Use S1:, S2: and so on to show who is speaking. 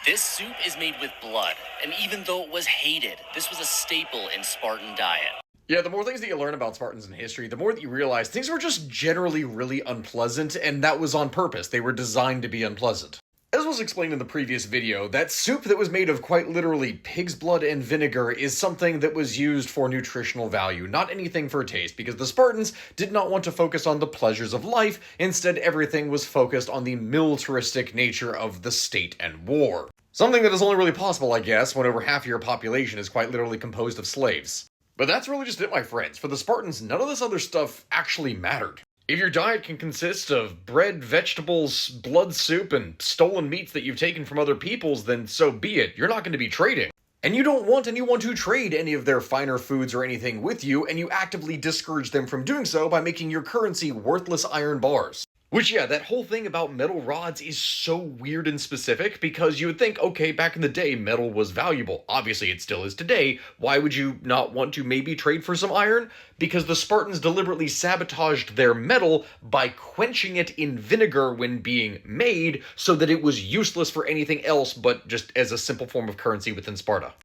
S1: This soup is made with blood, and even though it was hated, this was a staple in Spartan diet.
S2: Yeah, the more things that you learn about Spartans in history, the more that you realize things were just generally really unpleasant, and that was on purpose. They were designed to be unpleasant. As was explained in the previous video, that soup that was made of quite literally pig's blood and vinegar is something that was used for nutritional value, not anything for taste, because the Spartans did not want to focus on the pleasures of life. Instead, everything was focused on the militaristic nature of the state and war. Something that is only really possible, I guess, when over half of your population is quite literally composed of slaves. But that's really just it, my friends. For the Spartans, none of this other stuff actually mattered. If your diet can consist of bread, vegetables, blood soup, and stolen meats that you've taken from other peoples, then so be it. You're not going to be trading. And you don't want anyone to trade any of their finer foods or anything with you, and you actively discourage them from doing so by making your currency worthless iron bars. Which, yeah, that whole thing about metal rods is so weird and specific, because you would think, okay, back in the day, metal was valuable. Obviously, it still is today. Why would you not want to maybe trade for some iron? Because the Spartans deliberately sabotaged their metal by quenching it in vinegar when being made, so that it was useless for anything else but just as a simple form of currency within Sparta.